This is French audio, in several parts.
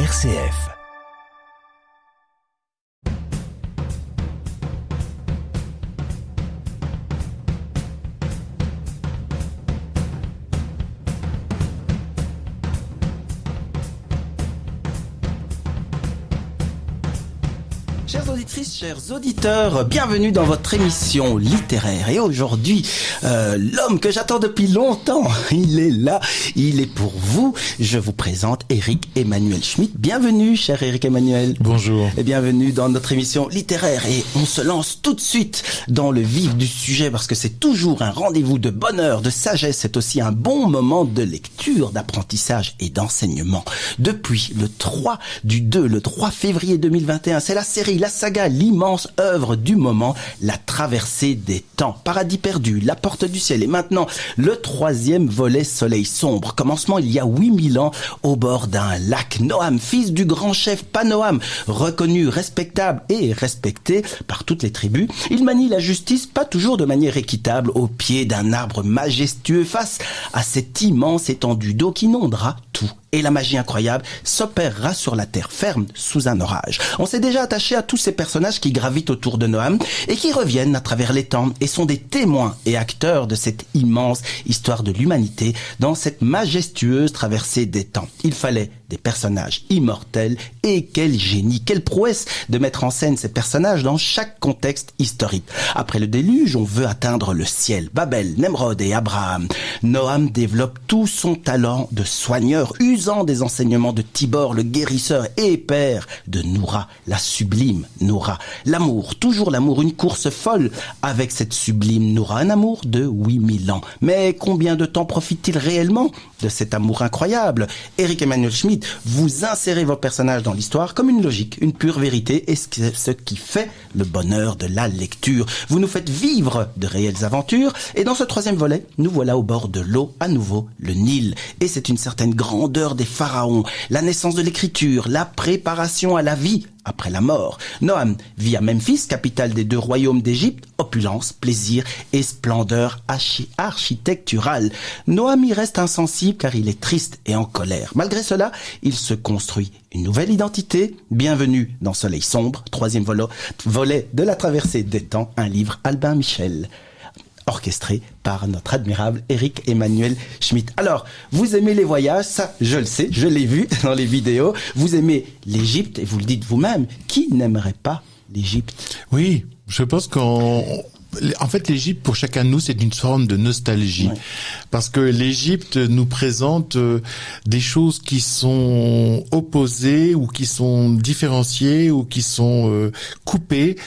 RCF. Chères auditrices, chers auditeurs, bienvenue dans votre émission littéraire. Et aujourd'hui, l'homme que j'attends depuis longtemps, il est là, il est pour vous. Je vous présente Éric Emmanuel Schmitt. Bienvenue, cher Éric Emmanuel. Bonjour. Et bienvenue dans notre émission littéraire. Et on se lance tout de suite dans le vif du sujet parce que c'est toujours un rendez-vous de bonheur, de sagesse. C'est aussi un bon moment de lecture, d'apprentissage et d'enseignement. Depuis le 3 février 2021, c'est la série, la saga, l'immense œuvre du moment, La Traversée des temps. Paradis perdu, La Porte du ciel et maintenant le 3e volet, Soleil sombre. Commencement il y a 8000 ans au bord d'un lac. Noam, fils du grand chef Panoam, reconnu, respectable et respecté par toutes les tribus, il manie la justice pas toujours de manière équitable au pied d'un arbre majestueux face à cette immense étendue d'eau qui inondera tout. Et la magie incroyable s'opérera sur la terre ferme sous un orage. On s'est déjà attaché à tous ces personnages qui gravitent autour de Noam et qui reviennent à travers les temps et sont des témoins et acteurs de cette immense histoire de l'humanité dans cette majestueuse traversée des temps. Il fallait des personnages immortels et quel génie, quelle prouesse de mettre en scène ces personnages dans chaque contexte historique. Après le déluge, on veut atteindre le ciel. Babel, Nemrod et Abraham. Noam développe tout son talent de soigneur, usant des enseignements de Tibor, le guérisseur et père de Noura, la sublime Noura. L'amour, toujours l'amour, une course folle avec cette sublime Noura, un amour de 8000 ans. Mais combien de temps profite-t-il réellement de cet amour incroyable? Éric Emmanuel Schmitt, vous insérez vos personnages dans l'histoire comme une logique, une pure vérité, et ce qui fait le bonheur de la lecture. Vous nous faites vivre de réelles aventures, et dans ce 3e volet, nous voilà au bord de l'eau, à nouveau, le Nil. Et c'est une certaine grandeur des pharaons, la naissance de l'écriture, la préparation à la vie après la mort. Noam vit à Memphis, capitale des 2 royaumes d'Égypte, opulence, plaisir et splendeur architecturale. Noam y reste insensible car il est triste et en colère. Malgré cela, il se construit une nouvelle identité. Bienvenue dans Soleil sombre, 3e volet de La Traversée des temps, un livre Albin Michel, orchestré par notre admirable Éric Emmanuel Schmitt. Alors, vous aimez les voyages, ça, je le sais, je l'ai vu dans les vidéos. Vous aimez l'Égypte, et vous le dites vous-même. Qui n'aimerait pas l'Égypte? Oui, je pense en fait, l'Égypte, pour chacun de nous, c'est une forme de nostalgie. Ouais. Parce que l'Égypte nous présente des choses qui sont opposées ou qui sont différenciées ou qui sont coupées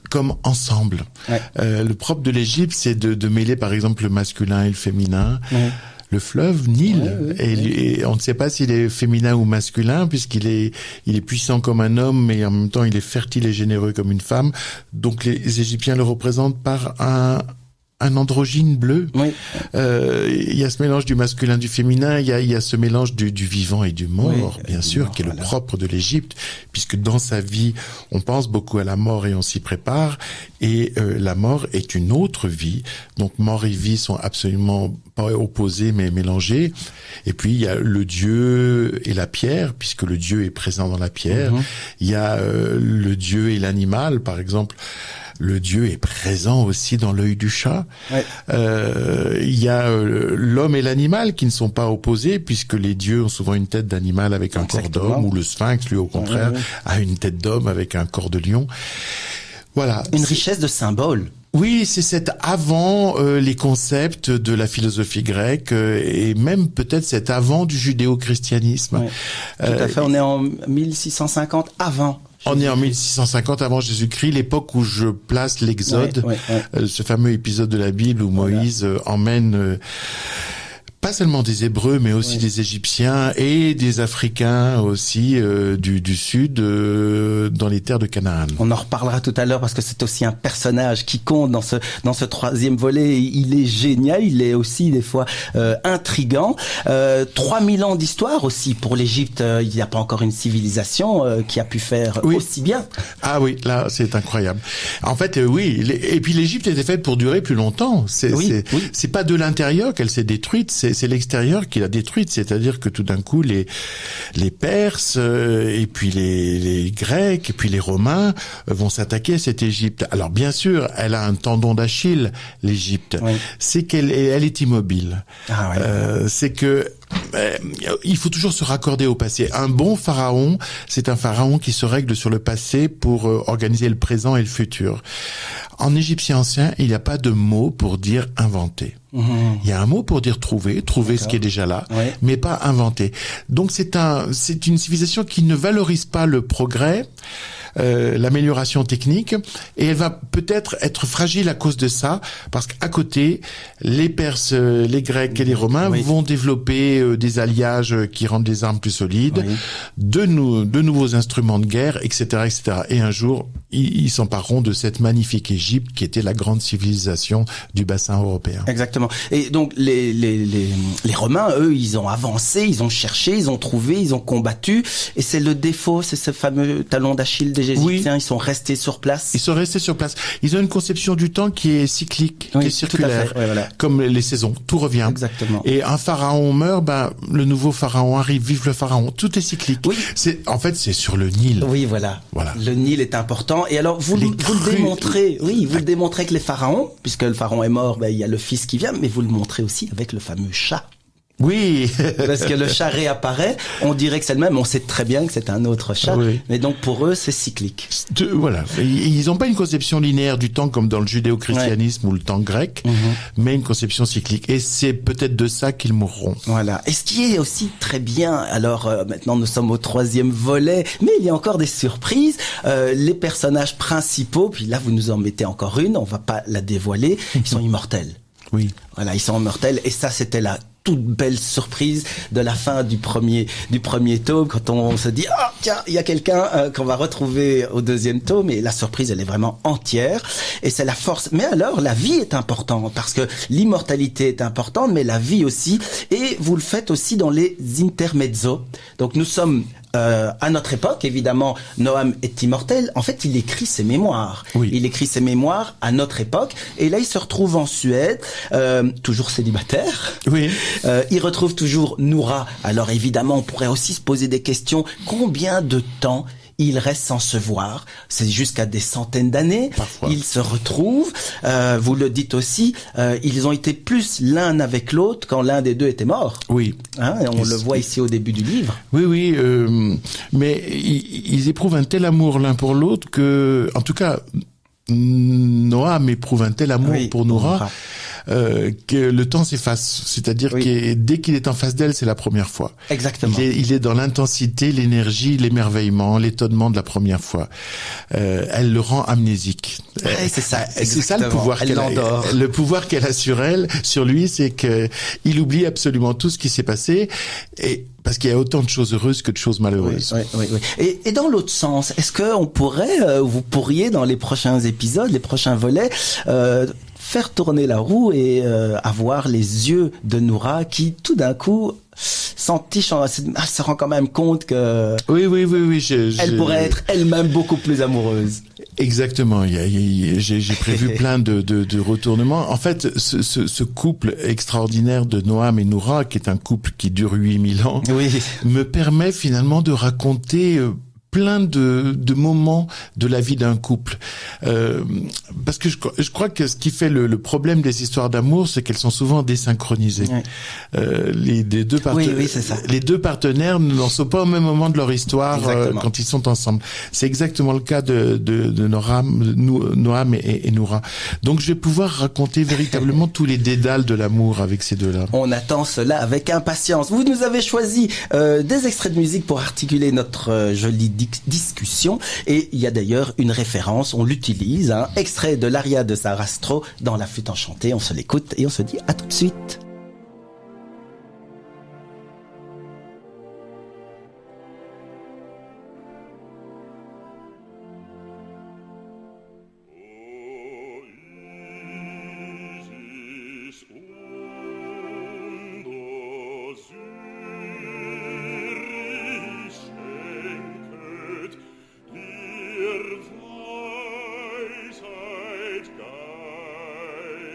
comme ensemble. Ouais. Le propre de l'Égypte, c'est de mêler, par exemple, le masculin et le féminin. Ouais. Le fleuve Nil, et on ne sait pas s'il est féminin ou masculin, puisqu'il est puissant comme un homme, mais en même temps il est fertile et généreux comme une femme. Donc les Égyptiens le représentent par un androgyne bleu. Oui. Il y a ce mélange du masculin, du féminin, il y a ce mélange du vivant et du mort, bien sûr, qui est le propre de l'Égypte, puisque dans sa vie, on pense beaucoup à la mort et on s'y prépare, et la mort est une autre vie. Donc mort et vie sont absolument pas opposés, mais mélangés. Et puis il y a le Dieu et la pierre, puisque le Dieu est présent dans la pierre. Il y a le Dieu et l'animal, par exemple. Le Dieu est présent aussi dans l'œil du chat. Ouais. Il y a l'homme et l'animal qui ne sont pas opposés, puisque les dieux ont souvent une tête d'animal avec un corps d'homme, ou le sphinx, lui, au contraire, a une tête d'homme avec un corps de lion. Voilà. Une richesse de symboles. Oui, c'est avant les concepts de la philosophie grecque et même peut-être c'est avant du judéo-christianisme. Ouais. Tout à fait, on est en 1650 avant. On est en 1650 avant Jésus-Christ, l'époque où je place l'Exode, ce fameux épisode de la Bible où Moïse emmène pas seulement des Hébreux, mais aussi des Égyptiens et des Africains aussi du sud dans les terres de Canaan. On en reparlera tout à l'heure parce que c'est aussi un personnage qui compte dans ce 3e volet. Il est génial, il est aussi des fois intriguant. 3000 ans d'histoire aussi pour l'Égypte. Il n'y a pas encore une civilisation qui a pu faire aussi bien. Ah oui, là c'est incroyable. En fait, et puis l'Égypte était faite pour durer plus longtemps. C'est pas de l'intérieur qu'elle s'est détruite, c'est c'est l'extérieur qui l'a détruite, c'est-à-dire que tout d'un coup les Perses et puis les Grecs et puis les Romains vont s'attaquer à cette Égypte. Alors bien sûr, elle a un tendon d'Achille, l'Égypte. Oui. C'est qu'elle est immobile. Ah ouais. C'est que il faut toujours se raccorder au passé. Un bon pharaon, c'est un pharaon qui se règle sur le passé pour organiser le présent et le futur. En égyptien ancien, il n'y a pas de mot pour dire inventer. Il y a un mot pour dire trouver ce qui est déjà là, mais pas inventer. Donc c'est une civilisation qui ne valorise pas le progrès, l'amélioration technique, et elle va peut-être être fragile à cause de ça, parce qu'à côté, les Perses, les Grecs et les Romains vont développer des alliages qui rendent des armes plus solides, de nouveaux instruments de guerre, etc., etc. Et un jour, ils s'empareront de cette magnifique Égypte qui était la grande civilisation du bassin européen. Exactement. Et donc les Romains, eux, ils ont avancé, ils ont cherché, ils ont trouvé, ils ont combattu, et c'est le défaut, c'est ce fameux talon d'Achille des Égyptiens. Ils sont restés sur place. Ils sont restés sur place. Ils ont une conception du temps qui est cyclique, qui est circulaire, comme les saisons. Tout revient. Exactement. Et un pharaon meurt, le nouveau pharaon arrive, vive le pharaon. Tout est cyclique. Oui. En fait, c'est sur le Nil. Oui, voilà. Le Nil est important. Et alors, vous le démontrez. Oui, vous le démontrez avec les pharaons, puisque le pharaon est mort, il y a le fils qui vient, mais vous le montrez aussi avec le fameux chat. Oui. Parce que le chat réapparaît, on dirait que c'est le même, on sait très bien que c'est un autre chat, mais donc pour eux, c'est cyclique. Voilà. Ils n'ont pas une conception linéaire du temps comme dans le judéo-christianisme ou le temps grec, mais une conception cyclique. Et c'est peut-être de ça qu'ils mourront. Voilà. Et ce qui est aussi très bien, alors maintenant nous sommes au 3e volet, mais il y a encore des surprises. Les personnages principaux, puis là vous nous en mettez encore une, on va pas la dévoiler, ils sont immortels. Oui. Voilà, ils sont immortels, et ça c'était la toute belle surprise de la fin du premier tome, quand on se dit tiens, il y a quelqu'un qu'on va retrouver au 2e tome, et la surprise elle est vraiment entière, et c'est la force. Mais alors la vie est importante, parce que l'immortalité est importante, mais la vie aussi, et vous le faites aussi dans les intermezzos. Donc nous sommes à notre époque, évidemment, Noam est immortel. En fait, il écrit ses mémoires. Oui. Il écrit ses mémoires à notre époque. Et là, il se retrouve en Suède, toujours célibataire. Oui. Il retrouve toujours Noura. Alors, évidemment, on pourrait aussi se poser des questions. Combien de temps ils restent sans se voir? C'est jusqu'à des centaines d'années. Parfois. Ils se retrouvent. Vous le dites aussi, ils ont été plus l'un avec l'autre quand l'un des deux était mort. Oui. On le voit ici au début du livre. Oui. Mais ils éprouvent un tel amour l'un pour l'autre que, en tout cas, Noam éprouve un tel amour pour Noura. Que le temps s'efface, c'est-à-dire que dès qu'il est en face d'elle, c'est la première fois. Exactement. Il est dans l'intensité, l'énergie, l'émerveillement, l'étonnement de la première fois. Elle le rend amnésique. C'est ça. C'est ça le pouvoir qu'elle a. Le pouvoir qu'elle a sur lui, c'est que il oublie absolument tout ce qui s'est passé, et parce qu'il y a autant de choses heureuses que de choses malheureuses. Oui. Et dans l'autre sens, est-ce que vous pourriez dans les prochains épisodes, les prochains volets, faire tourner la roue et avoir les yeux de Noura qui, tout d'un coup, s'entiche, se rend quand même compte que oui. Elle pourrait être elle-même beaucoup plus amoureuse. Exactement. J'ai prévu plein de retournements. En fait, ce couple extraordinaire de Noam et Noura, qui est un couple qui dure 8000 ans, me permet finalement de raconter plein de moments de la vie d'un couple, parce que je crois que ce qui fait le problème des histoires d'amour, c'est qu'elles sont souvent désynchronisées. Les deux partenaires n'en sont pas au même moment de leur histoire quand ils sont ensemble. C'est exactement le cas de Noam et Noura. Donc je vais pouvoir raconter véritablement tous les dédales de l'amour avec ces deux-là. On attend cela avec impatience. Vous nous avez choisi des extraits de musique pour articuler notre jolie discussion, et il y a d'ailleurs une référence, on l'utilise, extrait de l'aria de Sarastro dans La Flûte enchantée. On se l'écoute et on se dit à tout de suite.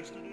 Geist in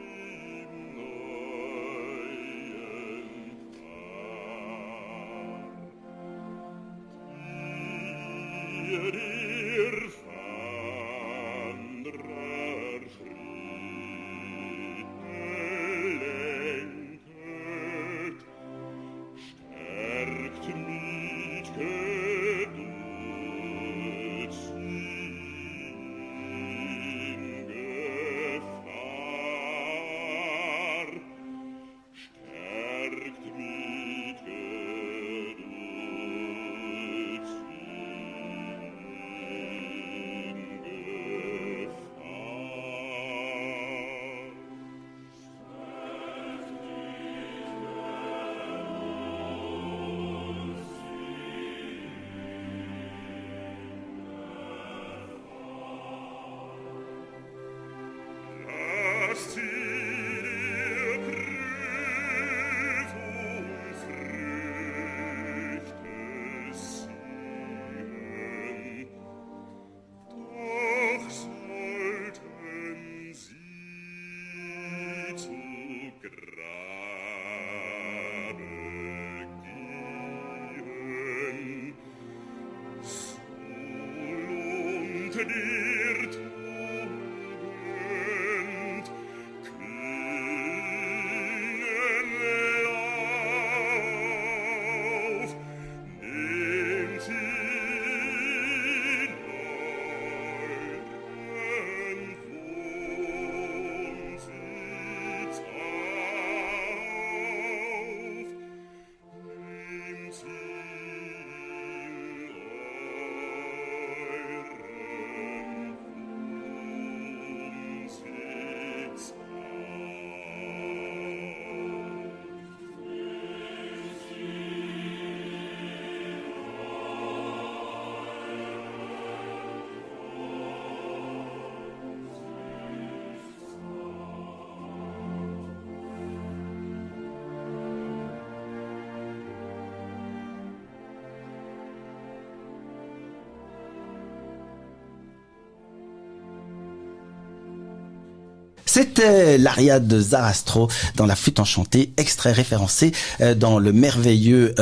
C'était l'aria de Zarastro dans La Flûte enchantée, extrait référencé dans le merveilleux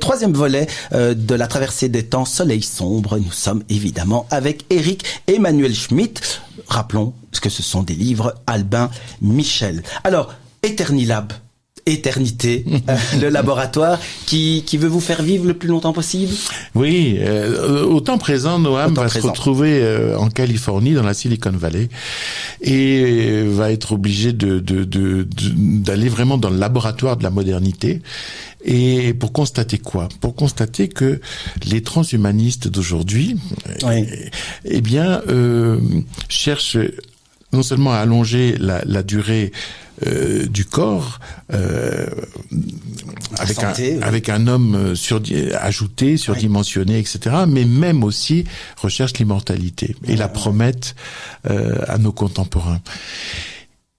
troisième volet de La Traversée des temps, Soleil sombre. Nous sommes évidemment avec Éric Emmanuel Schmitt. Rappelons que ce sont des livres Albin Michel. Alors, Eternilab, éternité, le laboratoire qui veut vous faire vivre le plus longtemps possible. Oui, au temps présent, Noam va se retrouver en Californie, dans la Silicon Valley, et va être obligé d'aller vraiment dans le laboratoire de la modernité. Et pour constater quoi? Pour constater que les transhumanistes d'aujourd'hui, oui, cherchent non seulement à allonger la durée du corps avec un homme ajouté, surdimensionné, etc., mais même aussi recherche l'immortalité et la promettent à nos contemporains.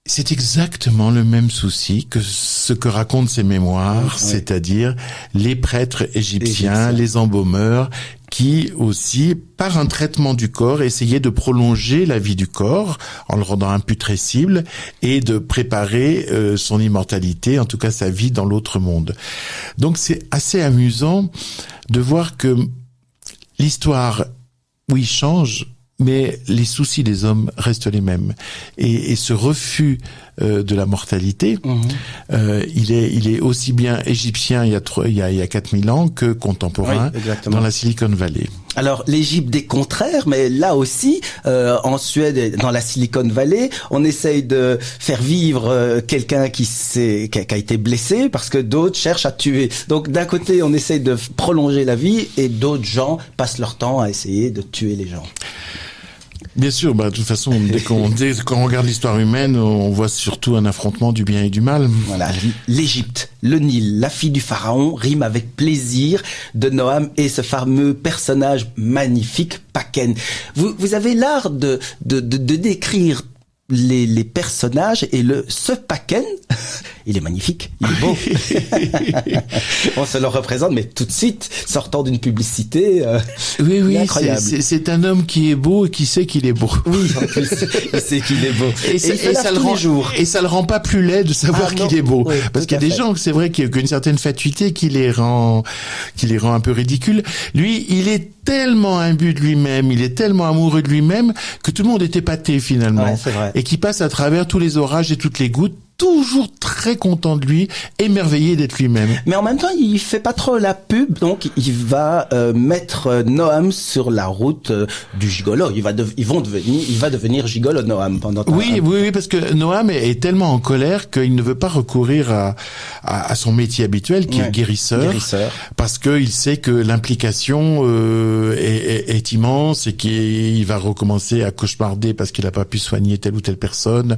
C'est exactement le même souci que ce que racontent ces mémoires, c'est-à-dire les prêtres égyptiens, les embaumeurs, qui aussi, par un traitement du corps, essayaient de prolonger la vie du corps en le rendant imputrescible et de préparer son immortalité, en tout cas sa vie dans l'autre monde. Donc c'est assez amusant de voir que l'histoire, oui, change, mais les soucis des hommes restent les mêmes. Et ce refus de la mortalité, il est aussi bien égyptien il y a 4000 ans que contemporain dans la Silicon Valley. Alors l'Égypte des contraires, mais là aussi, en Suède, dans la Silicon Valley, on essaye de faire vivre quelqu'un qui a été blessé parce que d'autres cherchent à tuer. Donc d'un côté, on essaye de prolonger la vie et d'autres gens passent leur temps à essayer de tuer les gens. Bien sûr, de toute façon, quand on regarde l'histoire humaine, on voit surtout un affrontement du bien et du mal. Voilà, l'Égypte, le Nil, la fille du pharaon rime avec plaisir de Noam et ce fameux personnage magnifique, Paken. Vous avez l'art de décrire les personnages et ce Paken, il est magnifique, il est beau. On se le représente, mais tout de suite, sortant d'une publicité, oui, incroyable. C'est un homme qui est beau et qui sait qu'il est beau. Oui, en plus, il sait qu'il est beau. Et ça le rend, et ça le rend pas plus laid de savoir qu'il est beau. Oui, parce qu'il y a des gens, c'est vrai qu'il y a une certaine fatuité qui les rend un peu ridicules. Lui, il est tellement imbu de lui-même, il est tellement amoureux de lui-même que tout le monde est épaté finalement. Ouais, c'est vrai. Et qui passe à travers tous les orages et toutes les gouttes, toujours très content de lui, émerveillé d'être lui-même. Mais en même temps, il fait pas trop la pub, donc il va mettre Noam sur la route du gigolo. Il va devenir gigolo Noam pendant. Oui, parce que Noam est tellement en colère qu'il ne veut pas recourir à son métier habituel, qui est guérisseur, parce qu'il sait que l'implication est immense et qu'il va recommencer à cauchemarder parce qu'il n'a pas pu soigner telle ou telle personne.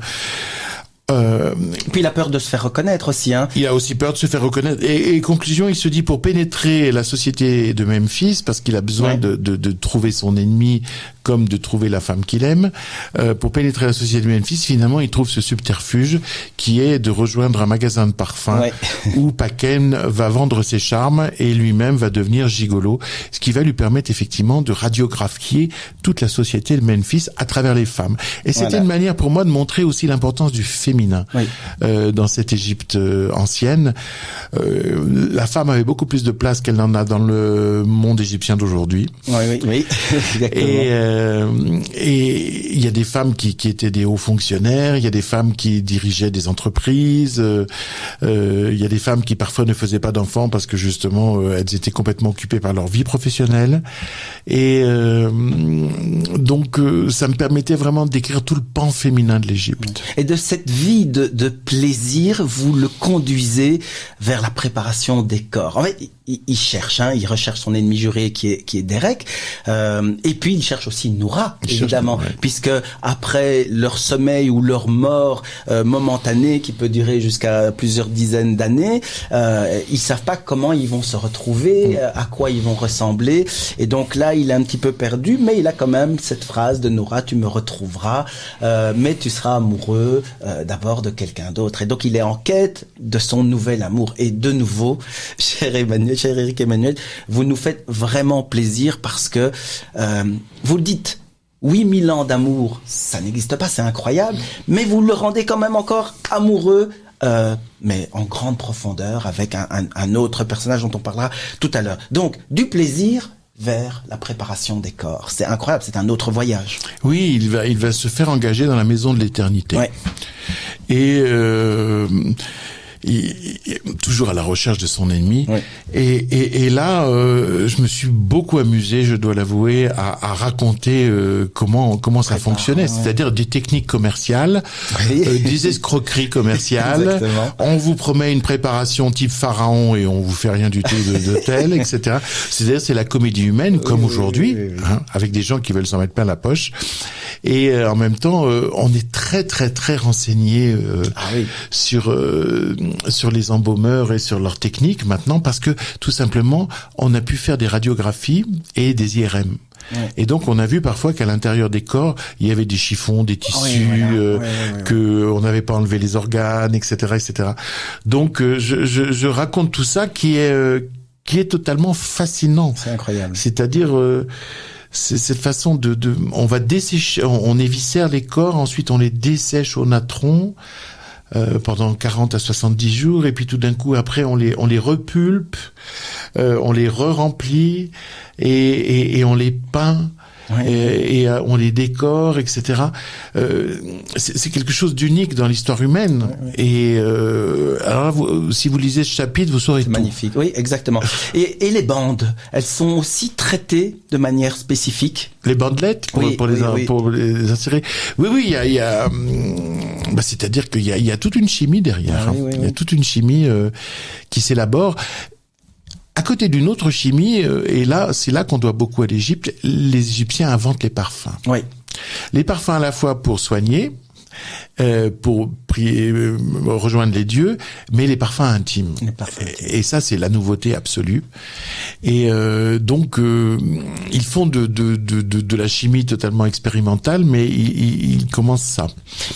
Puis il a peur de se faire reconnaître aussi, hein. Il a aussi peur de se faire reconnaître. Et conclusion, il se dit pour pénétrer la société de Memphis, parce qu'il a besoin de trouver son ennemi comme de trouver la femme qu'il aime, pour pénétrer la société de Memphis, finalement, il trouve ce subterfuge qui est de rejoindre un magasin de parfums où Paquin va vendre ses charmes et lui-même va devenir gigolo, ce qui va lui permettre effectivement de radiographier toute la société de Memphis à travers les femmes. Et c'était une manière pour moi de montrer aussi l'importance du féminin dans cette Égypte ancienne. La femme avait beaucoup plus de place qu'elle n'en a dans le monde égyptien d'aujourd'hui. Oui, exactement. Et il y a des femmes qui étaient des hauts fonctionnaires, il y a des femmes qui dirigeaient des entreprises, il y a des femmes qui parfois ne faisaient pas d'enfants parce que justement elles étaient complètement occupées par leur vie professionnelle. Et donc ça me permettait vraiment de décrire tout le pan féminin de l'Égypte. Et de cette vie de plaisir, vous le conduisez vers la préparation des corps. En fait, il cherche, il recherche son ennemi juré qui est Derek, et puis il cherche aussi Noura, évidemment, puisque après leur sommeil ou leur mort momentanée qui peut durer jusqu'à plusieurs dizaines d'années, ils savent pas comment ils vont se retrouver, à quoi ils vont ressembler, et donc là il est un petit peu perdu, mais il a quand même cette phrase de Noura, tu me retrouveras, mais tu seras amoureux d'abord de quelqu'un d'autre, et donc il est en quête de son nouvel amour. Et de nouveau, cher Eric Emmanuel, vous nous faites vraiment plaisir parce que vous le dites, 8000 ans d'amour, ça n'existe pas, c'est incroyable, mais vous le rendez quand même encore amoureux, mais en grande profondeur, avec un autre personnage dont on parlera tout à l'heure. Donc, du plaisir vers la préparation des corps. C'est incroyable, c'est un autre voyage. Oui, il va se faire engager dans la maison de l'éternité. Ouais. Et toujours à la recherche de son ennemi. Et là, je me suis beaucoup amusé, je dois l'avouer, à raconter comment ça fonctionnait. C'est-à-dire des techniques commerciales, des escroqueries commerciales. On vous promet une préparation type pharaon et on vous fait rien du tout de tel, etc. C'est-à-dire c'est la comédie humaine comme aujourd'hui, avec des gens qui veulent s'en mettre plein la poche. Et en même temps, on est très très très renseigné sur les embaumeurs et sur leurs techniques maintenant, parce que tout simplement on a pu faire des radiographies et des IRM. Et donc on a vu parfois qu'à l'intérieur des corps il y avait des chiffons, des tissus, que on n'avait pas enlevé les organes, etc., etc. Donc je raconte tout ça qui est totalement fascinant. C'est incroyable. C'est-à-dire c'est cette façon on va dessécher, on éviscère les corps, ensuite on les dessèche au natron pendant 40 à 70 jours, et puis tout d'un coup après on les repulpe, on les re-remplit et on les peint. Et on les décore, etc. C'est quelque chose d'unique dans l'histoire humaine. Et alors là, si vous lisez ce chapitre, vous saurez tout. Magnifique, oui, exactement. Et les bandes, elles sont aussi traitées de manière spécifique. Les bandelettes pour les insérer. Oui, il y a c'est-à-dire qu'il y a toute une chimie derrière. Il y a toute une chimie qui s'élabore. À côté d'une autre chimie, et là, c'est là qu'on doit beaucoup à l'Égypte, les Égyptiens inventent les parfums. Oui. Les parfums à la fois pour soigner, pour rejoindre les dieux, mais les parfums intimes. Et ça, c'est la nouveauté absolue. Et donc, ils font de la chimie totalement expérimentale, mais ils commencent ça.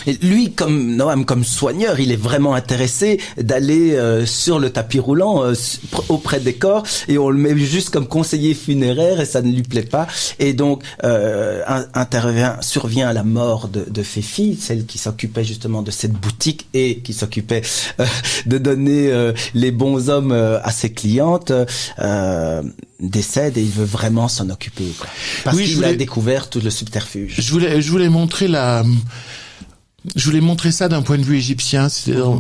Et lui, comme Noam, comme soigneur, il est vraiment intéressé d'aller sur le tapis roulant auprès des corps, et on le met juste comme conseiller funéraire, et ça ne lui plaît pas. Et donc, survient la mort de Féfi, celle qui s'occupait justement de cette boutique et qui s'occupait de donner les bons hommes à ses clientes, décède, et il veut vraiment s'en occuper, quoi. Parce qu'il a découvert tout le subterfuge. Je voulais montrer ça d'un point de vue égyptien, c'est-à-dire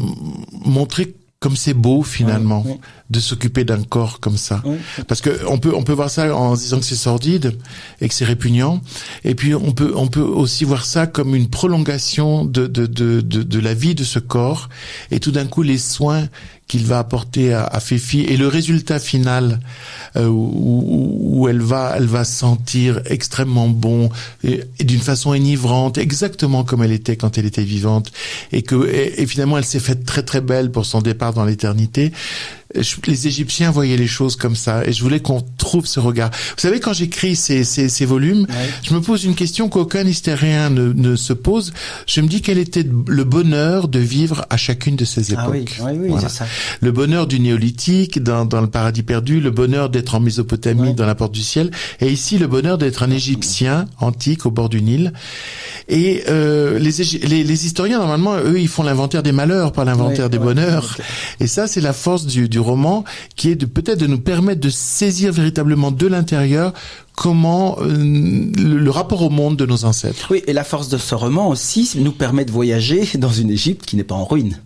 montrer comme c'est beau finalement de s'occuper d'un corps comme ça, parce que on peut voir ça en se disant que c'est sordide et que c'est répugnant, et puis on peut aussi voir ça comme une prolongation de la vie de ce corps, et tout d'un coup les soins qu'il va apporter à Féfi, et le résultat final où elle va sentir extrêmement bon, et d'une façon enivrante, exactement comme elle était quand elle était vivante, et finalement elle s'est faite très très belle pour son départ dans l'éternité. Les Égyptiens voyaient les choses comme ça, et je voulais qu'on trouve ce regard. Vous savez, quand j'écris ces volumes, je me pose une question qu'aucun historien ne se pose. Je me dis quel était le bonheur de vivre à chacune de ces époques. Oui, voilà. C'est ça. Le bonheur du néolithique dans le paradis perdu, le bonheur d'être en Mésopotamie dans la porte du ciel, et ici le bonheur d'être un Égyptien antique au bord du Nil. Et les historiens, normalement, eux, ils font l'inventaire des malheurs, pas l'inventaire des bonheurs. Okay. Et ça, c'est la force du roman, qui est peut-être de nous permettre de saisir véritablement de l'intérieur comment le rapport au monde de nos ancêtres. Oui, et la force de ce roman aussi nous permet de voyager dans une Égypte qui n'est pas en ruine.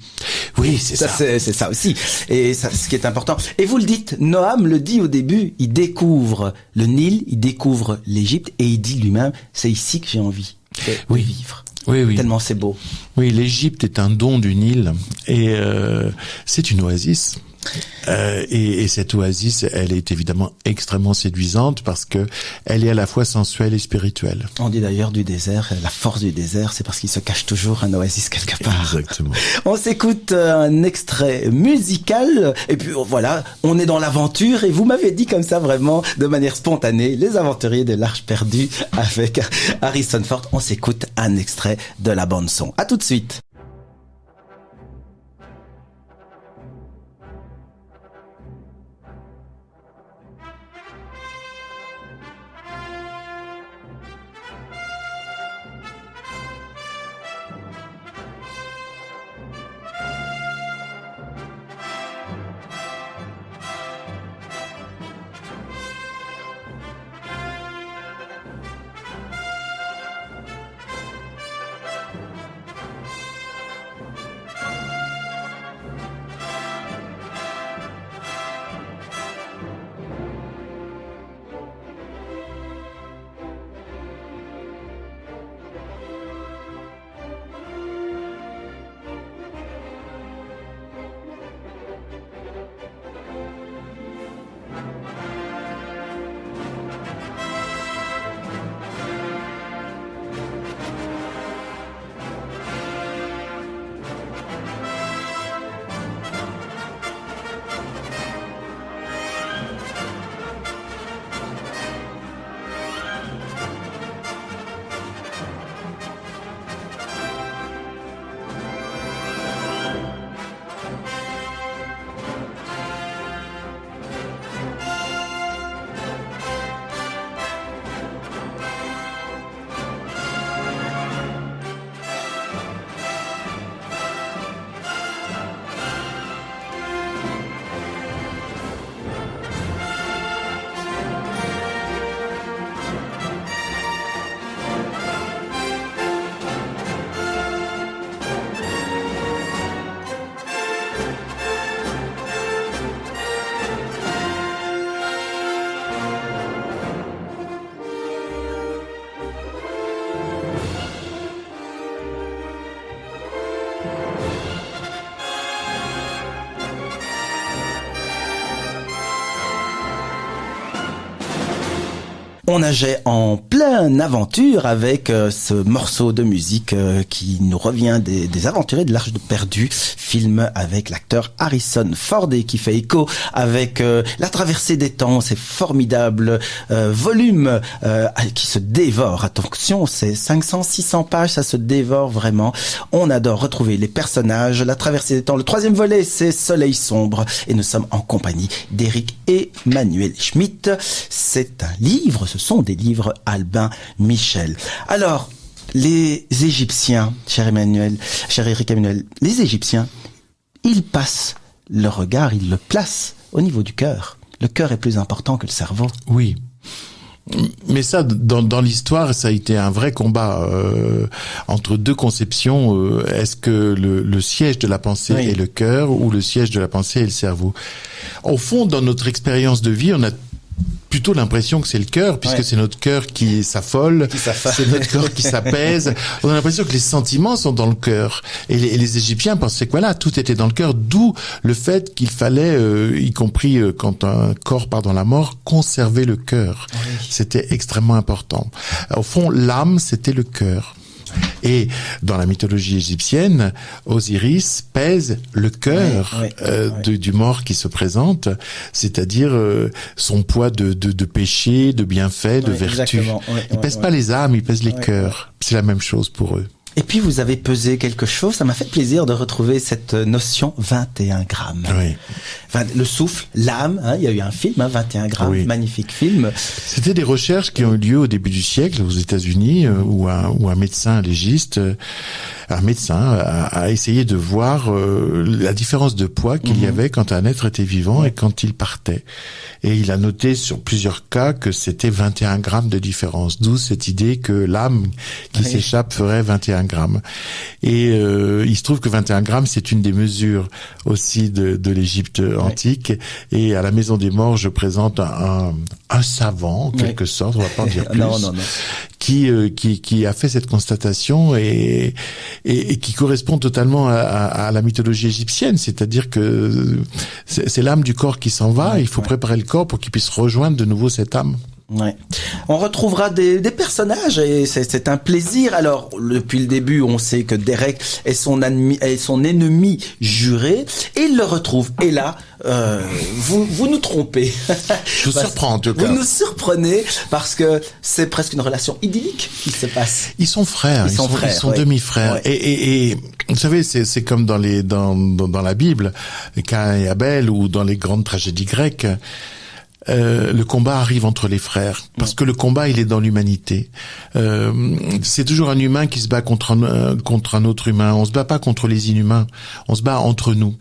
Oui, c'est ça. C'est ça aussi. Et ça, ce qui est important. Et vous le dites, Noam le dit au début, il découvre le Nil, il découvre l'Égypte, et il dit lui-même, c'est ici que j'ai envie de vivre. Oui. Tellement c'est beau. Oui, l'Égypte est un don du Nil, et c'est une oasis. Et cette oasis, elle est évidemment extrêmement séduisante parce que elle est à la fois sensuelle et spirituelle. On dit d'ailleurs du désert, la force du désert, c'est parce qu'il se cache toujours un oasis quelque part. Exactement. On s'écoute un extrait musical, et puis voilà, on est dans l'aventure, et vous m'avez dit comme ça vraiment de manière spontanée, Les Aventuriers de l'Arche perdue avec Harrison Ford. On s'écoute un extrait de la bande son. À tout de suite. On nageait en pleine aventure avec ce morceau de musique qui nous revient des aventuriers de l'Arche perdue, film avec l'acteur Harrison Ford et qui fait écho avec la traversée des temps, ces formidables volumes qui se dévorent. Attention, c'est 500-600 pages, ça se dévore vraiment. On adore retrouver les personnages, la traversée des temps. Le troisième volet, c'est Soleil sombre et nous sommes en compagnie d'Éric Emmanuel Schmitt. C'est un livre, ce sont des livres Albin Michel. Alors, les Égyptiens, cher Éric Emmanuel, les Égyptiens, ils passent le regard, ils le placent au niveau du cœur. Le cœur est plus important que le cerveau. Oui. Mais ça, dans l'histoire, ça a été un vrai combat entre deux conceptions. Est-ce que le siège de la pensée est le cœur ou le siège de la pensée est le cerveau? Au fond, dans notre expérience de vie, on a plutôt l'impression que c'est le cœur, puisque c'est notre cœur qui s'affole, c'est notre cœur qui s'apaise. On a l'impression que les sentiments sont dans le cœur. Et les Égyptiens pensaient que voilà, tout était dans le cœur, d'où le fait qu'il fallait, y compris quand un corps part dans la mort, conserver le cœur. Oui. C'était extrêmement important. Au fond, l'âme, c'était le cœur. Et dans la mythologie égyptienne, Osiris pèse le cœur du mort qui se présente, c'est-à-dire son poids de péché, de bienfait, de vertu. Il pèse pas les âmes, il pèse les cœurs. C'est la même chose pour eux. Et puis vous avez pesé quelque chose, ça m'a fait plaisir de retrouver cette notion 21 grammes. Oui. Enfin, le souffle, l'âme, il y a eu un film, 21 grammes, magnifique film. C'était des recherches qui ont eu lieu au début du siècle aux États-Unis, où un médecin légiste, a essayé de voir la différence de poids qu'il y avait quand un être était vivant et quand il partait. Et il a noté sur plusieurs cas que c'était 21 grammes de différence, d'où cette idée que l'âme qui s'échappe ferait 21 grammes. Et il se trouve que 21 grammes, c'est une des mesures aussi de l'Égypte antique. Et à la Maison des Morts, je présente un savant, en quelque sorte, on va pas en dire plus, qui a fait cette constatation et qui correspond totalement à la mythologie égyptienne, c'est-à-dire que c'est l'âme du corps qui s'en va, il faut préparer le corps pour qu'il puisse rejoindre de nouveau cette âme. Ouais. On retrouvera des personnages et c'est un plaisir. Alors, depuis le début, on sait que Derek est son ennemi juré et il le retrouve. Et là, vous nous trompez. Je vous surprends en tout cas. Vous nous surprenez parce que c'est presque une relation idyllique qui se passe. Ils sont frères. Ils sont demi-frères. Ouais. Et vous savez, c'est comme dans la Bible, Caïn et Abel ou dans les grandes tragédies grecques. Le combat arrive entre les frères parce que le combat il est dans l'humanité. C'est toujours un humain qui se bat contre un autre humain. On se bat pas contre les inhumains, on se bat entre nous.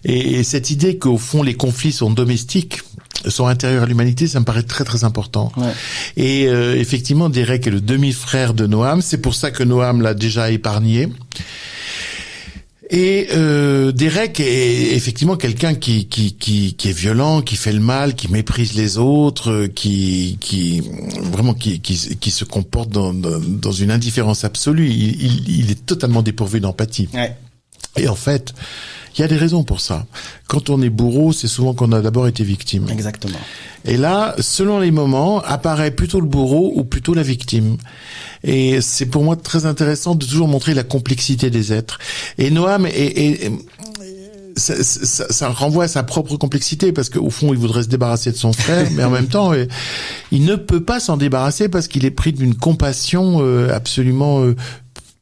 Et cette idée qu'au fond les conflits sont domestiques, sont intérieurs à l'humanité, ça me paraît très très important. Ouais. Et effectivement, Derek est le demi-frère de Noam. C'est pour ça que Noam l'a déjà épargné. Et Derek est effectivement quelqu'un qui est violent, qui fait le mal, qui méprise les autres, qui se comporte dans une indifférence absolue. Il est totalement dépourvu d'empathie. Ouais. Et en fait, il y a des raisons pour ça. Quand on est bourreau, c'est souvent qu'on a d'abord été victime. Exactement. Et là, selon les moments, apparaît plutôt le bourreau ou plutôt la victime. Et c'est pour moi très intéressant de toujours montrer la complexité des êtres. Et Noam ça renvoie à sa propre complexité parce qu'au fond, il voudrait se débarrasser de son frère, mais en même temps, il ne peut pas s'en débarrasser parce qu'il est pris d'une compassion absolument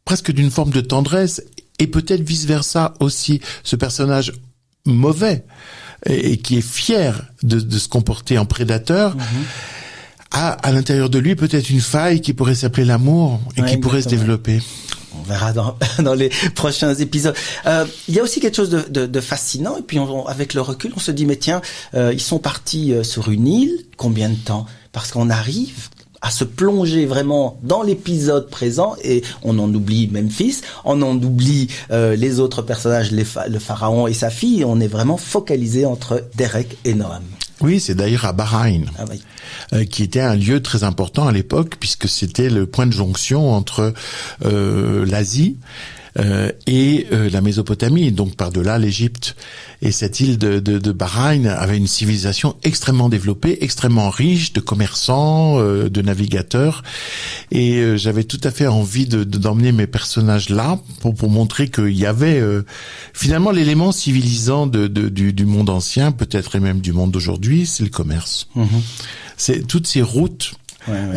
presque d'une forme de tendresse. Et peut-être vice-versa aussi, ce personnage mauvais et qui est fier de se comporter en prédateur, a à l'intérieur de lui peut-être une faille qui pourrait s'appeler l'amour et qui pourrait se développer. On verra dans les prochains épisodes. Il y a aussi quelque chose de fascinant et puis avec le recul, on se dit mais tiens, ils sont partis sur une île, combien de temps? Parce qu'on arrive à se plonger vraiment dans l'épisode présent et on en oublie Memphis, on en oublie les autres personnages, le pharaon et sa fille, et on est vraiment focalisé entre Derek et Noam. Oui, c'est d'ailleurs à Bahreïn, qui était un lieu très important à l'époque puisque c'était le point de jonction entre l'Asie, et la Mésopotamie, donc par-delà l'Égypte. Et cette île de Bahreïn avait une civilisation extrêmement développée, extrêmement riche de commerçants, de navigateurs. Et j'avais tout à fait envie d'emmener mes personnages là pour montrer qu'il y avait finalement l'élément civilisant du monde ancien, peut-être et même du monde d'aujourd'hui, c'est le commerce. C'est toutes ces routes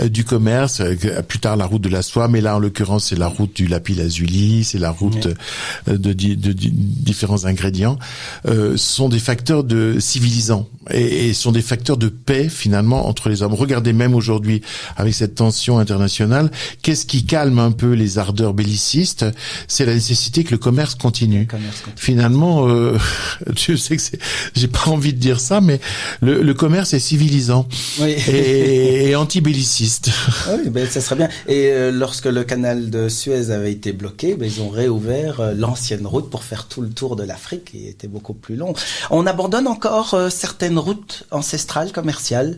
du commerce, plus tard la route de la soie, mais là en l'occurrence c'est la route du lapis-lazuli, c'est la route de différents ingrédients, sont des facteurs de civilisants et sont des facteurs de paix finalement entre les hommes. Regardez même aujourd'hui avec cette tension internationale, qu'est-ce qui calme un peu les ardeurs bellicistes? C'est la nécessité que le commerce continue. Finalement, je sais que j'ai pas envie de dire ça, mais le commerce est civilisant et anti-belliciste. Oui, ben ça serait bien. Et lorsque le canal de Suez avait été bloqué, ben, ils ont réouvert l'ancienne route pour faire tout le tour de l'Afrique, qui était beaucoup plus long. On abandonne encore certaines routes ancestrales commerciales,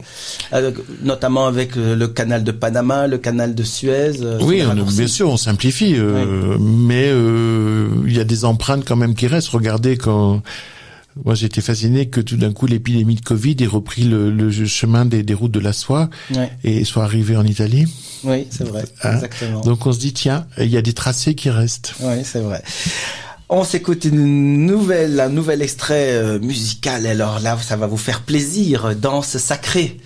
notamment avec le canal de Panama, le canal de Suez. Oui, bien sûr, on simplifie, mais il y a des empreintes quand même qui restent. Regardez quand... Moi, j'ai été fasciné que tout d'un coup, l'épidémie de Covid ait repris le chemin des routes de la soie et soit arrivé en Italie. Oui, c'est vrai, exactement. Donc, on se dit, tiens, il y a des tracés qui restent. Oui, c'est vrai. On s'écoute un nouvel extrait musical. Alors là, ça va vous faire plaisir. Danse sacrée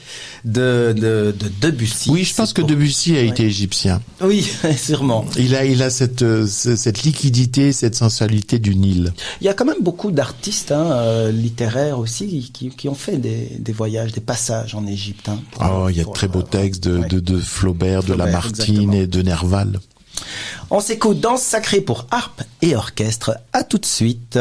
de Debussy. Oui, je pense que Debussy a été égyptien. Oui, sûrement. Il a cette liquidité, cette sensualité du Nil. Il y a quand même beaucoup d'artistes littéraires aussi qui ont fait des voyages, des passages en Égypte. Il y a de très beaux textes de Flaubert, de Lamartine et de Nerval. On s'écoute Danse sacrée pour harpe et orchestre. À tout de suite.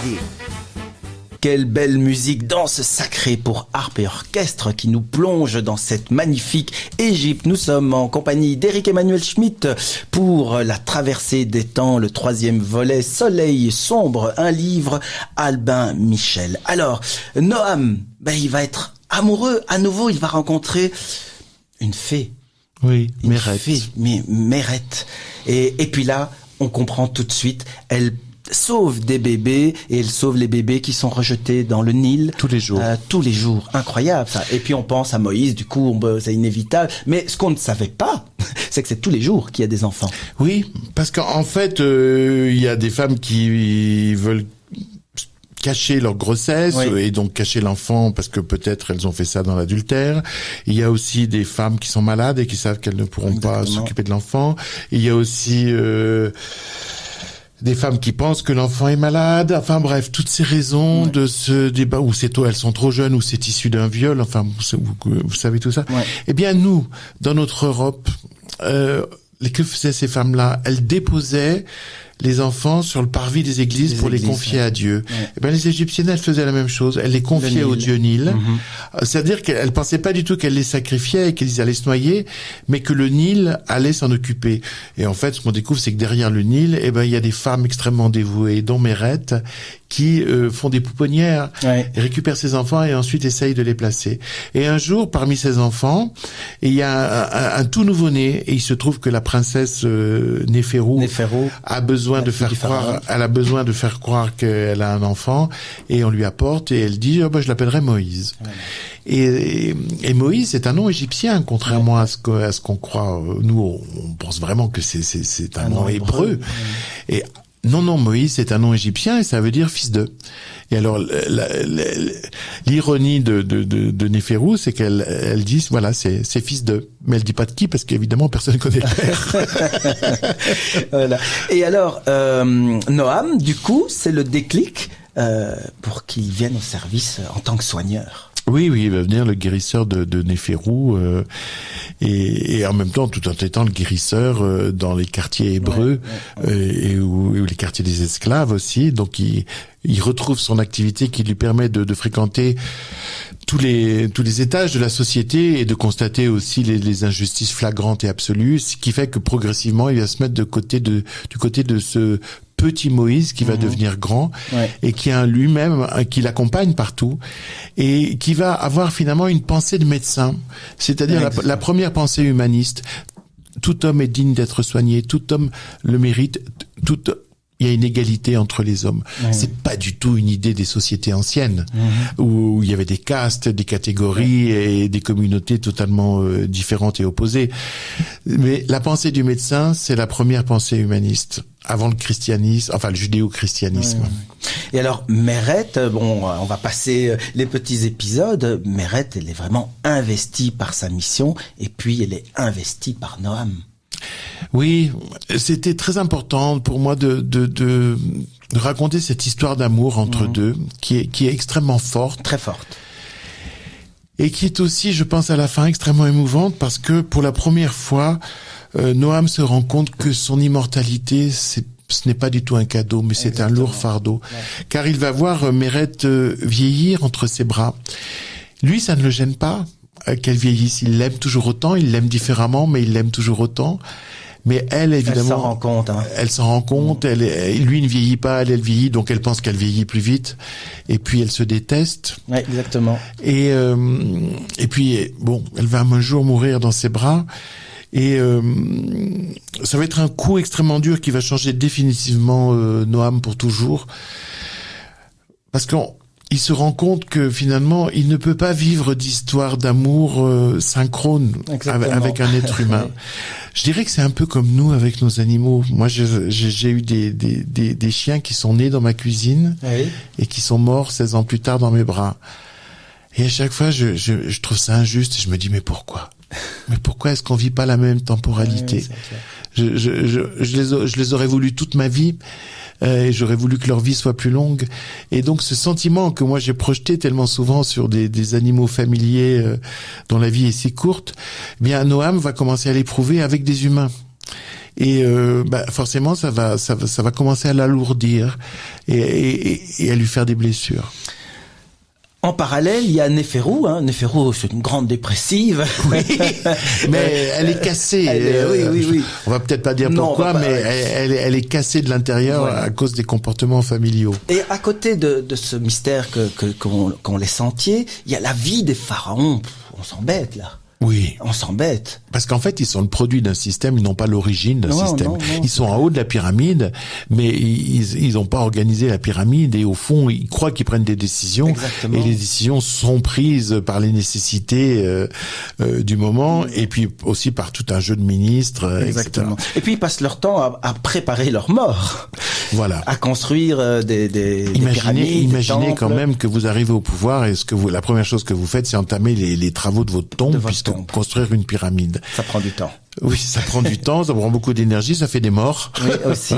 Lady. Quelle belle musique, danse sacrée pour harpe et orchestre qui nous plonge dans cette magnifique Égypte. Nous sommes en compagnie d'Éric Emmanuel Schmitt pour La traversée des temps, le 3e volet, Soleil sombre, un livre, Albin Michel. Alors, Noam, il va être amoureux, à nouveau, il va rencontrer une fée. Oui, Mérette. Mérette. Et puis là, on comprend tout de suite, elle sauve des bébés et elle sauve les bébés qui sont rejetés dans le Nil. Tous les jours. Tous les jours. Incroyable, ça. Et puis on pense à Moïse, du coup, c'est inévitable. Mais ce qu'on ne savait pas, c'est que c'est tous les jours qu'il y a des enfants. Oui, parce qu'en fait, il y a des femmes qui veulent cacher leur grossesse, oui, et donc cacher l'enfant parce que peut-être elles ont fait ça dans l'adultère. Il y a aussi des femmes qui sont malades et qui savent qu'elles ne pourront pas s'occuper de l'enfant. Il y a aussi des femmes qui pensent que l'enfant est malade. Enfin bref, toutes ces raisons de ce débat où elles sont trop jeunes, ou c'est issu d'un viol. Enfin, vous savez tout ça. Ouais. Eh bien, nous, dans notre Europe, que faisaient ces femmes-là? Elles déposaient les enfants sur le parvis des églises pour les confier à Dieu. Ouais. Eh ben, les Égyptiennes, elles faisaient la même chose. Elles les confiaient au dieu Nil. C'est-à-dire qu'elles pensaient pas du tout qu'elles les sacrifiaient et qu'ils allaient se noyer, mais que le Nil allait s'en occuper. Et en fait, ce qu'on découvre, c'est que derrière le Nil, il y a des femmes extrêmement dévouées, dont Mérette, qui font des pouponnières, et récupèrent ces enfants et ensuite essayent de les placer. Et un jour, parmi ces enfants, il y a un tout nouveau-né, et il se trouve que la princesse Néférou a besoin de faire croire, elle a besoin de faire croire qu'elle a un enfant, et on lui apporte, et elle dit, je l'appellerai Moïse. Et Moïse, c'est un nom égyptien, contrairement à ce qu'on croit. Nous, on pense vraiment que c'est un nom hébreu. Et non, Moïse, c'est un nom égyptien et ça veut dire fils de. Et alors, l'ironie de Néférou, c'est qu'elle dit, voilà, c'est fils de. Mais elle dit pas de qui, parce qu'évidemment, personne ne connaît le père. Voilà. Et alors, Noam, du coup, c'est le déclic pour qu'il vienne au service en tant que soigneur. Oui, il va venir le guérisseur de Néférou, et en même temps, tout en étant le guérisseur dans les quartiers hébreux, et où les quartiers des esclaves aussi. Donc, il retrouve son activité qui lui permet de fréquenter tous les étages de la société et de constater aussi les injustices flagrantes et absolues, ce qui fait que progressivement, il va se mettre du côté de ce petit Moïse qui va devenir grand, et qui a lui-même, qui l'accompagne partout, et qui va avoir finalement une pensée de médecin, c'est-à-dire la première pensée humaniste. Tout homme est digne d'être soigné, tout homme le mérite, il y a une égalité entre les hommes. C'est pas du tout une idée des sociétés anciennes, où il y avait des castes, des catégories et des communautés totalement différentes et opposées. Mais la pensée du médecin, c'est la première pensée humaniste, avant le christianisme, enfin le judéo-christianisme. Et alors, Mérette, on va passer les petits épisodes. Mérette, elle est vraiment investie par sa mission, et puis elle est investie par Noam. Oui, c'était très important pour moi de raconter cette histoire d'amour entre deux, qui est extrêmement forte. Très forte. Et qui est aussi, je pense, à la fin extrêmement émouvante, parce que pour la première fois, Noam se rend compte que son immortalité, ce n'est pas du tout un cadeau, mais c'est un lourd fardeau. Car il va voir Mérette vieillir entre ses bras. Lui, ça ne le gêne pas qu'elle vieillisse. Il l'aime toujours autant, il l'aime différemment, mais il l'aime toujours autant. Mais elle, évidemment, elle s'en rend compte. Elle s'en rend compte. Lui ne vieillit pas, elle vieillit, donc elle pense qu'elle vieillit plus vite. Et puis elle se déteste. Ouais, exactement. Et puis elle va un jour mourir dans ses bras. Et ça va être un coup extrêmement dur qui va changer définitivement Noam pour toujours, parce qu'il se rend compte que finalement il ne peut pas vivre d'histoire d'amour synchrone avec un être humain. Je dirais que c'est un peu comme nous avec nos animaux. Moi, j'ai eu des chiens qui sont nés dans ma cuisine et qui sont morts 16 ans plus tard dans mes bras. Et à chaque fois, je trouve ça injuste et je me dis, mais pourquoi est-ce qu'on vit pas la même temporalité? Je les aurais voulu toute ma vie, et j'aurais voulu que leur vie soit plus longue. Et donc ce sentiment que moi j'ai projeté tellement souvent sur des animaux familiers dont la vie est si courte, bien Noam va commencer à l'éprouver avec des humains. et forcément ça va commencer à l'alourdir et à lui faire des blessures. En parallèle, il y a Néférou. Néférou, c'est une grande dépressive. Oui, mais elle est cassée. Oui. On va peut-être pas dire pourquoi, mais elle est cassée de l'intérieur à cause des comportements familiaux. Et à côté de ce mystère qu'ont les sentiers, il y a la vie des pharaons. On s'embête là. Oui. On s'embête. Parce qu'en fait, ils sont le produit d'un système, ils n'ont pas l'origine d'un système. Non, ils sont en haut de la pyramide, mais ils n'ont pas organisé la pyramide et au fond, ils croient qu'ils prennent des décisions. Exactement. Et les décisions sont prises par les nécessités du moment et puis aussi par tout un jeu de ministres. Exactement. Etc. Et puis ils passent leur temps à préparer leur mort. Voilà. À construire des pyramides. Imaginez quand même que vous arrivez au pouvoir et la première chose que vous faites, c'est entamer les travaux de votre tombe, puisque construire une pyramide. Ça prend du temps. Oui, ça prend du temps, ça prend beaucoup d'énergie, ça fait des morts. Oui, aussi.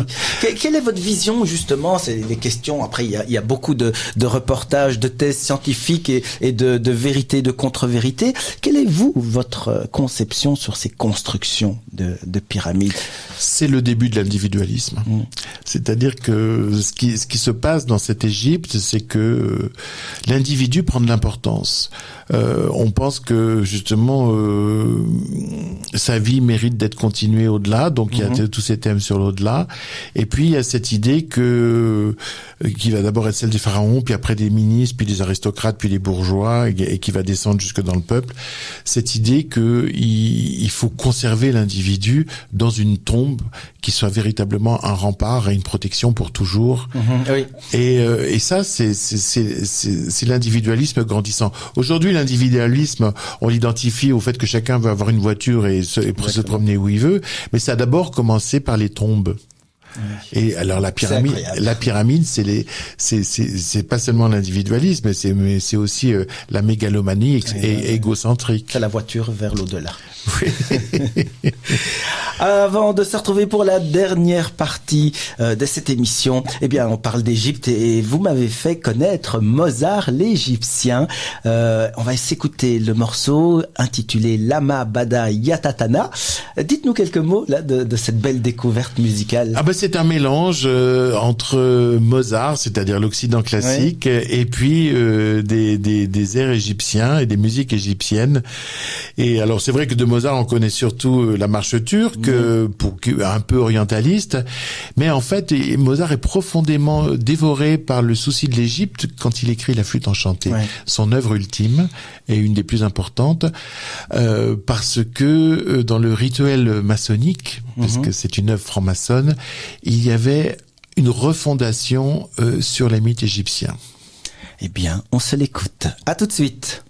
Quelle est votre vision, justement? C'est les questions. Après, il y a beaucoup de reportages, de thèses scientifiques et de vérité, de contre-vérité. Quelle est, votre conception sur ces constructions de pyramides? C'est le début de l'individualisme. C'est-à-dire que ce qui se passe dans cette Égypte, c'est que l'individu prend de l'importance. On pense que, justement, sa vie mérite d'être continuée au-delà, donc il y a tous ces thèmes sur l'au-delà. Et puis il y a cette idée qui va d'abord être celle des pharaons, puis après des ministres, puis des aristocrates, puis des bourgeois, et qui va descendre jusque dans le peuple. Cette idée il faut conserver l'individu dans une tombe qui soit véritablement un rempart et une protection pour toujours. Oui. Et ça, c'est l'individualisme grandissant. Aujourd'hui, l'individualisme, on l'identifie au fait que chacun veut avoir une voiture et se promener où il veut, mais ça a d'abord commencé par les tombes. Oui. Et alors la pyramide, c'est pas seulement l'individualisme, mais c'est aussi la mégalomanie égocentrique. C'est la voiture vers l'au-delà. Oui. Avant de se retrouver pour la dernière partie de cette émission, on parle d'Égypte et vous m'avez fait connaître Mozart l'Égyptien. On va s'écouter le morceau intitulé Lama Bada Yatatana. Dites-nous quelques mots là de cette belle découverte musicale. C'est un mélange entre Mozart, c'est-à-dire l'Occident classique, et puis des airs égyptiens et des musiques égyptiennes. Et alors c'est vrai que de Mozart on connaît surtout la marche turque, un peu orientaliste, mais en fait Mozart est profondément dévoré par le souci de l'Égypte quand il écrit la Flûte enchantée, son œuvre ultime et une des plus importantes, parce que dans le rituel maçonnique, parce que c'est une œuvre franc-maçonne, il y avait une refondation sur les mythes égyptiens. On se l'écoute. À tout de suite.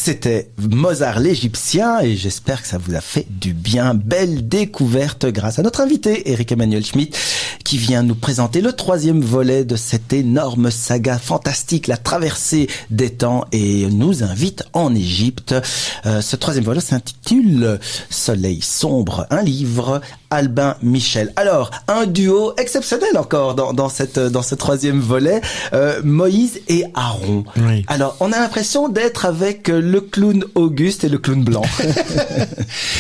C'était Mozart l'Égyptien et j'espère que ça vous a fait du bien. Belle découverte grâce à notre invité Éric Emmanuel Schmitt qui vient nous présenter le 3e volet de cette énorme saga fantastique, la traversée des temps, et nous invite en Égypte. Ce 3e volet s'intitule Soleil sombre, un livre Albin Michel. Alors, un duo exceptionnel encore dans ce 3e volet, Moïse et Aaron. Oui. Alors, on a l'impression d'être avec le clown Auguste et le clown blanc.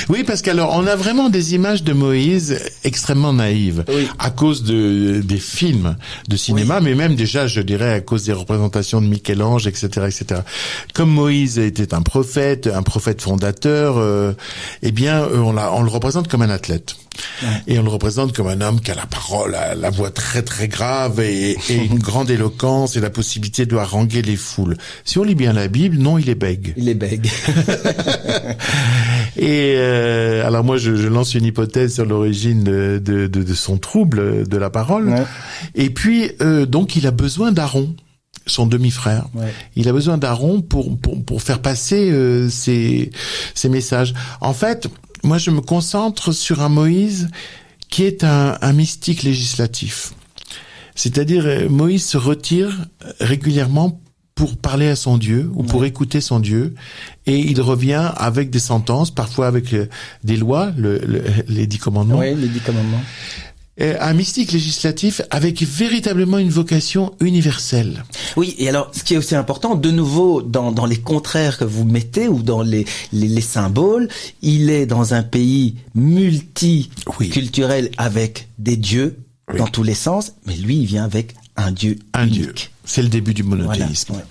Oui, parce qu'alors, on a vraiment des images de Moïse extrêmement naïves, oui, à cause des films de cinéma, oui, mais même déjà, je dirais, à cause des représentations de Michel-Ange, etc., etc. Comme Moïse était un prophète fondateur, eh bien, on le représente comme un athlète. Ouais. Et on le représente comme un homme qui a la parole, la voix très très grave et une grande éloquence et la possibilité de haranguer les foules. Si on lit bien la Bible, non, il est bègue. Il est bègue. Et alors moi, je lance une hypothèse sur l'origine de son trouble de la parole. Ouais. Et puis donc il a besoin d'Aaron, son demi-frère. Ouais. Il a besoin d'Aaron pour faire passer ses messages. En fait, moi, je me concentre sur un Moïse qui est un mystique législatif. C'est-à-dire, Moïse se retire régulièrement pour parler à son Dieu ou pour écouter son Dieu, et il revient avec des sentences, parfois avec des lois, les 10 commandements. Oui, les 10 commandements. Un mystique législatif avec véritablement une vocation universelle. Oui, et alors, ce qui est aussi important, de nouveau, dans les contraires que vous mettez ou dans les symboles, il est dans un pays multiculturel avec des dieux dans tous les sens, mais lui, il vient avec un Dieu unique. Dieu. C'est le début du monothéisme. Voilà,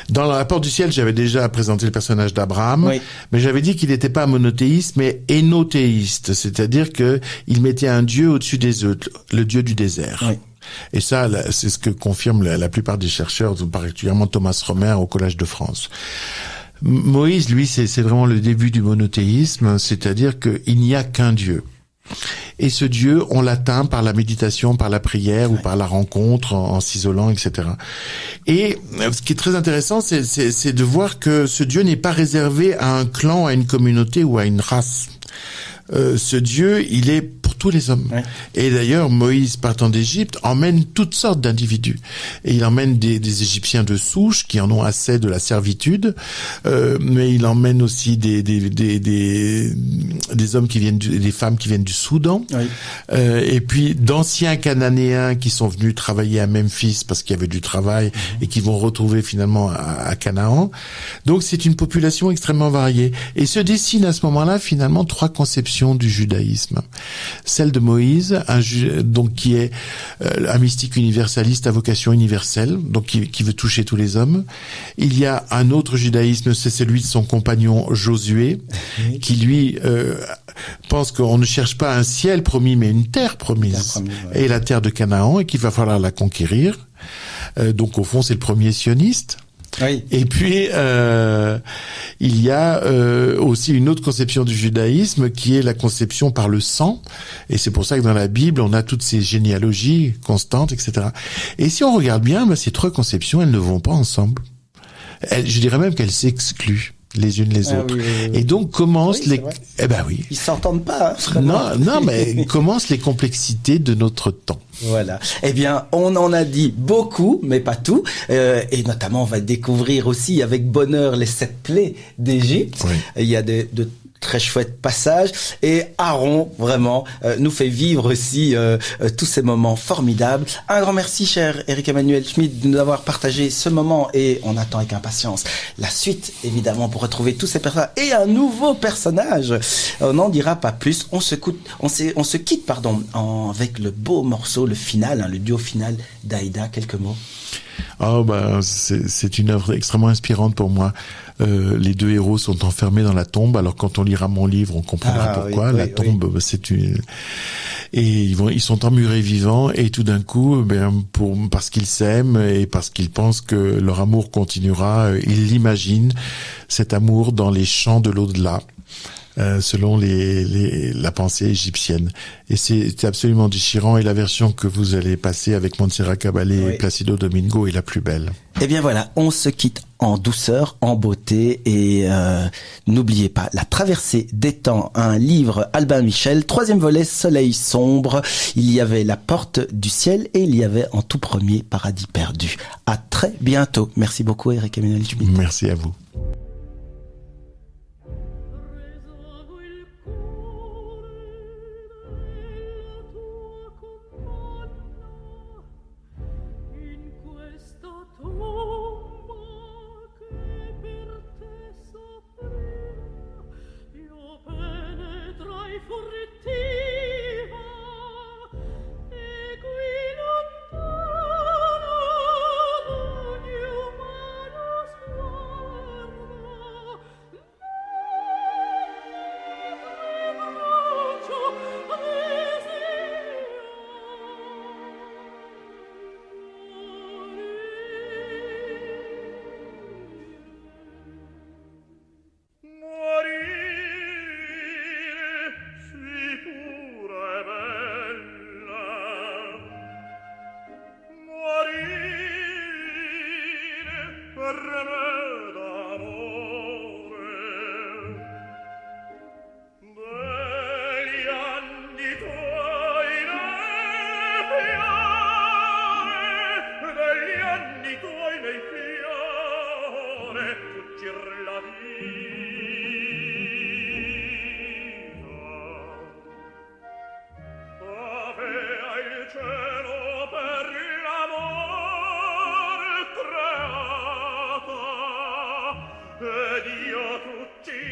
Dans la Porte du ciel, j'avais déjà présenté le personnage d'Abraham, mais j'avais dit qu'il n'était pas monothéiste, mais énothéiste, c'est-à-dire que il mettait un Dieu au-dessus des autres, le Dieu du désert. Oui. Et ça, c'est ce que confirment la plupart des chercheurs, particulièrement Thomas Romer au Collège de France. Moïse, lui, c'est vraiment le début du monothéisme, c'est-à-dire qu'il n'y a qu'un Dieu. Et ce Dieu, on l'atteint par la méditation, par la prière ou par la rencontre, en s'isolant, etc. Et ce qui est très intéressant, c'est de voir que ce Dieu n'est pas réservé à un clan, à une communauté ou à une race. Ce Dieu, il est pour tous les hommes. Ouais. Et d'ailleurs, Moïse, partant d'Égypte, emmène toutes sortes d'individus. Et il emmène des Égyptiens de souche qui en ont assez de la servitude, mais il emmène aussi des hommes qui viennent des femmes qui viennent du Soudan, et puis d'anciens Cananéens qui sont venus travailler à Memphis parce qu'il y avait du travail et qui vont retrouver finalement à Canaan. Donc c'est une population extrêmement variée. Et se dessine à ce moment-là finalement 3 conceptions du judaïsme. Celle de Moïse, donc qui est un mystique universaliste à vocation universelle, donc qui veut toucher tous les hommes. Il y a un autre judaïsme, c'est celui de son compagnon Josué, qui lui pense qu'on ne cherche pas un ciel promis, mais une terre promise, et la terre de Canaan, et qu'il va falloir la conquérir. Donc au fond, c'est le premier sioniste. Oui. Et puis il y a aussi une autre conception du judaïsme qui est la conception par le sang, et c'est pour ça que dans la Bible on a toutes ces généalogies constantes, etc. Et si on regarde bien, ces 3 conceptions, elles ne vont pas ensemble. Je dirais même qu'elles s'excluent les unes les autres. Oui. Et donc commencent Ils s'entendent pas. Non, mais commencent les complexités de notre temps. Voilà. Eh bien, on en a dit beaucoup, mais pas tout. Et notamment, on va découvrir aussi avec bonheur les 7 plaies d'Égypte. Oui. Il y a de très chouette passage, et Aaron vraiment nous fait vivre aussi tous ces moments formidables. Un grand merci, cher Éric Emmanuel Schmitt, de nous avoir partagé ce moment, et on attend avec impatience la suite, évidemment, pour retrouver tous ces personnages et un nouveau personnage. On n'en dira pas plus. On se quitte avec le beau morceau, le final, le duo final d'Aïda. Quelques mots. C'est une œuvre extrêmement inspirante pour moi. Les 2 héros sont enfermés dans la tombe. Alors quand on lira mon livre, on comprendra pourquoi. La tombe, c'est une... Et ils sont emmurés vivants, et tout d'un coup, parce qu'ils s'aiment et parce qu'ils pensent que leur amour continuera, ils l'imaginent, cet amour, dans les champs de l'au-delà. selon la pensée égyptienne. Et c'est absolument déchirant, et la version que vous allez passer avec Montserrat Caballé et Placido Domingo est la plus belle. Eh bien voilà, on se quitte en douceur, en beauté, et n'oubliez pas La Traversée des temps, un livre Albin Michel, 3e volet, Soleil sombre. Il y avait La Porte du ciel et il y avait en tout premier Paradis perdu. À très bientôt. Merci beaucoup Eric Emmanuel Schmitt. Merci à vous. Ed io tutti